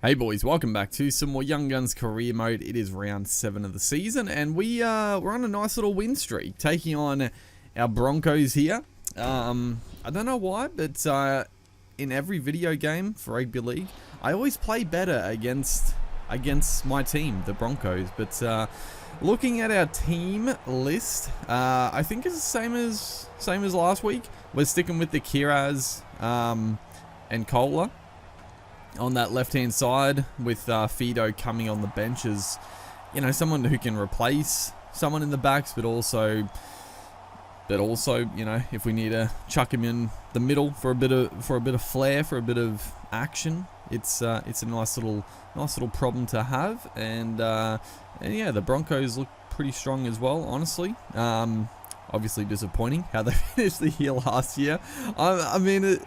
Hey boys, welcome back to some more Young Guns career mode. It is round 7 of the season, and we're on a nice little win streak, taking on our Broncos here. I don't know why, but in every video game for Rugby League, I always play better against my team, the Broncos. But looking at our team list, I think it's the same as last week. We're sticking with the Kiraz and Kohler on that left-hand side, with Fido coming on the benches. You know, someone who can replace someone in the backs, but also, you know, if we need to chuck him in the middle for a bit of flair, for a bit of action, it's a nice little problem to have. And yeah, the Broncos look pretty strong as well, honestly. Obviously disappointing how they finished the year last year. I mean,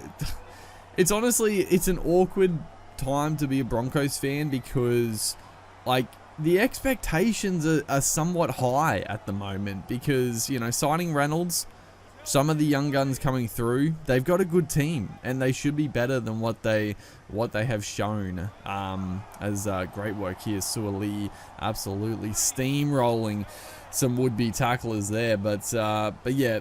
it's honestly, it's an awkward time to be a Broncos fan, because like the expectations are somewhat high at the moment, because, you know, signing Reynolds, some of the young guns coming through, they've got a good team and they should be better than what they have shown. As great work here, Suoli absolutely steamrolling some would-be tacklers there, but yeah,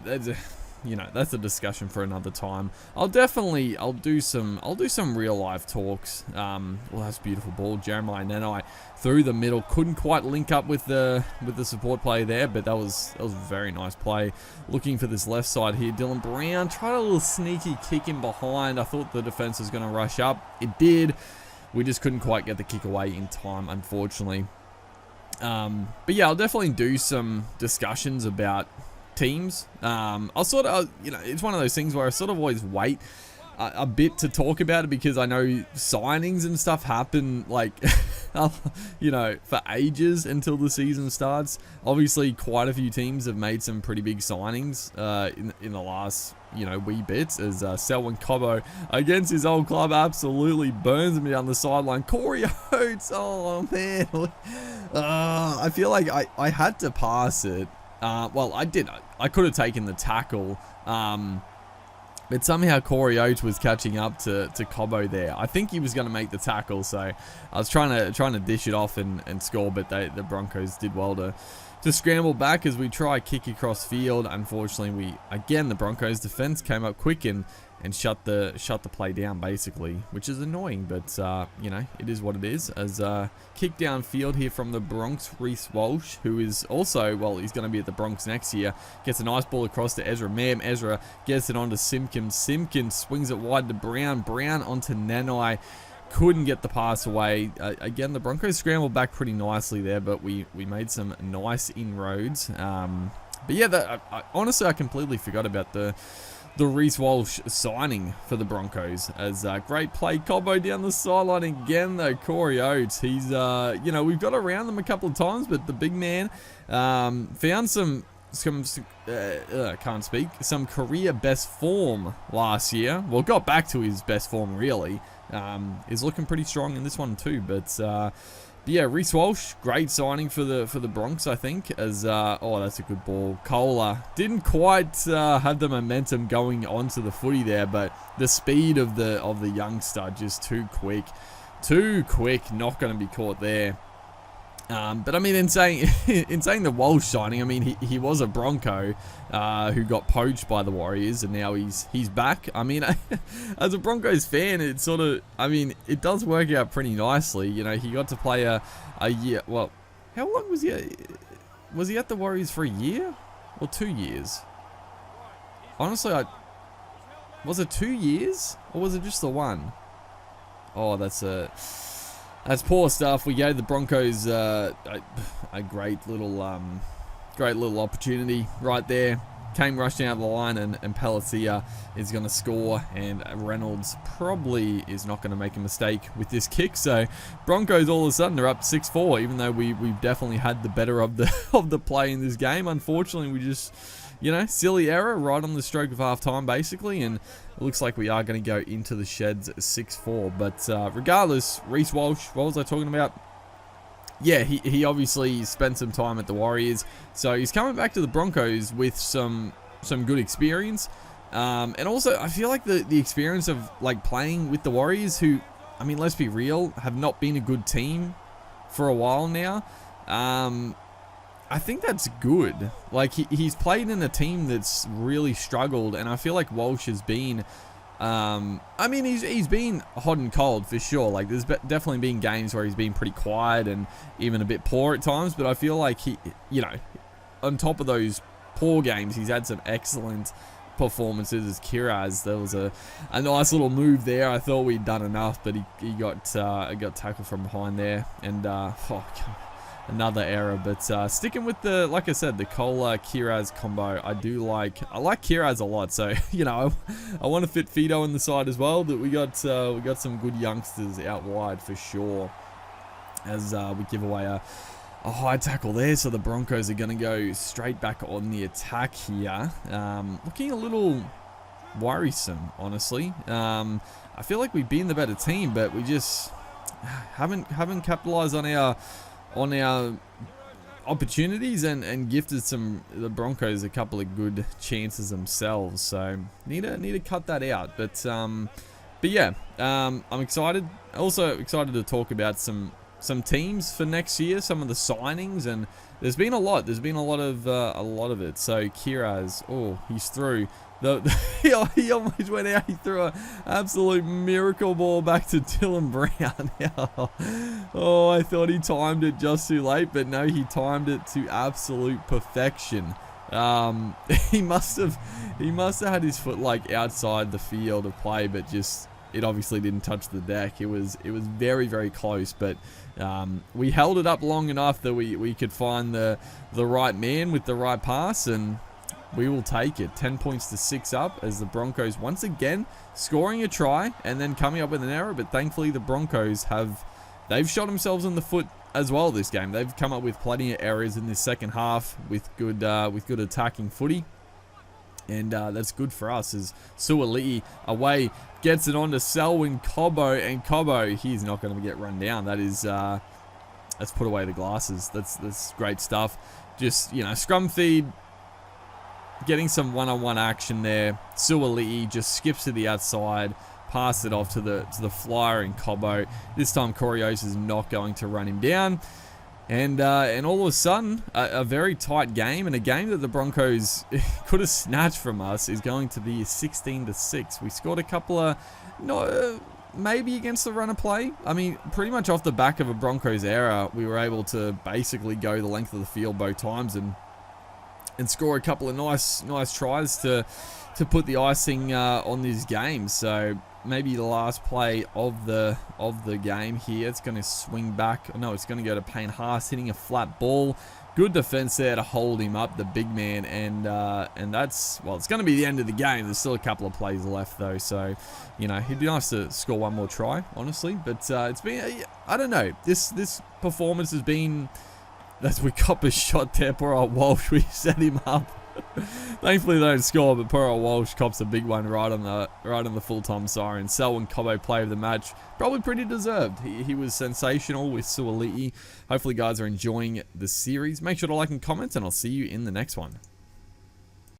you know, that's a discussion for another time. I'll do some real life talks. Well, that's a beautiful ball. Jeremiah Nanai through the middle, couldn't quite link up with the support play there, but that was a very nice play. Looking for this left side here, Dylan Brown tried a little sneaky kick in behind. I thought the defense was going to rush up. It did. We just couldn't quite get the kick away in time, unfortunately. But yeah, I'll definitely do some discussions about teams. I'll sort of, you know, it's one of those things where I sort of always wait a bit to talk about it, because I know signings and stuff happen, like, you know, for ages until the season starts. Obviously, quite a few teams have made some pretty big signings in the last, you know, wee bits, as Selwyn Cobbo against his old club absolutely burns him down the sideline. Corey Oates, oh man, I feel like I had to pass it. Well, I did. I could have taken the tackle, but somehow Corey Oates was catching up to Cobbo there. I think he was going to make the tackle, so I was trying to dish it off and score, but the Broncos did well to scramble back as we try kick across field. Unfortunately, the Broncos defense came up quick and shut the play down, basically, which is annoying, but you know, it is what it is. As kick downfield here from the Bronx, Reece Walsh, who is also, well, he's going to be at the Bronx next year, gets a nice ball across to Ezra Mam. Ezra gets it onto Simpkins. Simpkins swings it wide to Brown. Brown onto Nanai. Couldn't get the pass away. Again, the Broncos scrambled back pretty nicely there, but we made some nice inroads. But yeah, honestly, I completely forgot about the Reece Walsh signing for the Broncos. As great play, Cobbo down the sideline again, though. Corey Oates, he's you know, we've got around them a couple of times, but the big man found some career best form last year. Well, got back to his best form, really. Is looking pretty strong in this one too, but yeah, Reece Walsh, great signing for the Bronx, I think. As oh, that's a good ball. Kohler didn't quite have the momentum going onto the footy there, but the speed of the youngster, just too quick, not going to be caught there. But I mean, in saying the Walsh signing, I mean, he was a Bronco who got poached by the Warriors, and now he's back. I mean, as a Broncos fan, it's sort of, I mean, it does work out pretty nicely. You know, he got to play a year. Well, how long was he? Was he at the Warriors for a year or 2 years? Honestly, was it 2 years or was it just the one? Oh, that's poor stuff. We gave the Broncos a great little opportunity right there. Came rushing out of the line, and Palacia is going to score, and Reynolds probably is not going to make a mistake with this kick. So Broncos all of a sudden are up 6-4, even though we've definitely had the better of the play in this game. Unfortunately, we just, you know, silly error right on the stroke of half time, basically, and it looks like we are going to go into the sheds 6-4. But regardless, Reece Walsh, what was I talking about? Yeah, he obviously spent some time at the Warriors, so he's coming back to the Broncos with some good experience. And also, I feel like the experience of like playing with the Warriors, who I mean, let's be real, have not been a good team for a while now. I think that's good. Like, he's played in a team that's really struggled, and I feel like Walsh has been... I mean, he's been hot and cold for sure. Like, there's definitely been games where he's been pretty quiet and even a bit poor at times, but I feel like he, you know, on top of those poor games, he's had some excellent performances as Kiraz. There was a nice little move there. I thought we'd done enough, but he got tackled from behind there, and another error. But sticking with the, like I said, the Kola Kiraz combo, I like Kiraz a lot. So you know, I want to fit Fido in the side as well. That we got some good youngsters out wide for sure. As we give away a high tackle there, so the Broncos are going to go straight back on the attack here. Looking a little worrisome, honestly. I feel like we've been the better team, but we just haven't capitalized on our opportunities and gifted the Broncos a couple of good chances themselves. So need to cut that out. But yeah, I'm excited. Also excited to talk about some teams for next year, some of the signings, and there's been a lot. There's been a lot of it. So Kiraz, oh, he's through. He almost went out. He threw an absolute miracle ball back to Dylan Brown. Oh, I thought he timed it just too late, but no, he timed it to absolute perfection. He must have had his foot like outside the field of play, but just it obviously didn't touch the deck. It was very, very close, but we held it up long enough that we could find the right man with the right pass, and we will take it. 10 points to 6 up as the Broncos once again scoring a try and then coming up with an error. But thankfully the Broncos they've shot themselves in the foot as well this game. They've come up with plenty of errors in this second half with good attacking footy. And that's good for us as Suali'i away gets it on to Selwyn Cobbo, and Cobbo, he's not going to get run down. That is, let's put away the glasses. That's great stuff. Just, you know, scrum feed, getting some one-on-one action there. Suali'i just skips to the outside, pass it off to the flyer in Cobbo. This time Korios is not going to run him down. And all of a sudden, a very tight game, and a game that the Broncos could have snatched from us is going to be 16-6. We scored a couple of, maybe against the run of play. I mean, pretty much off the back of a Broncos error, we were able to basically go the length of the field both times and score a couple of nice tries to put the icing on this game. So maybe the last play of the game here. It's going to swing back. No, it's going to go to Payne Haas, hitting a flat ball. Good defense there to hold him up, the big man, and that's, well, it's going to be the end of the game. There's still a couple of plays left though, so you know, it'd be nice to score one more try, honestly. But it's been, I don't know, this performance has been. That's we cop a shot there. Poor old Walsh, we set him up. Thankfully they don't score, but poor old Walsh cops a big one right on the full-time siren. Selwyn Cobbo, player of the match, probably pretty deserved. He was sensational with Suali'i. Hopefully guys are enjoying the series. Make sure to like and comment, and I'll see you in the next one.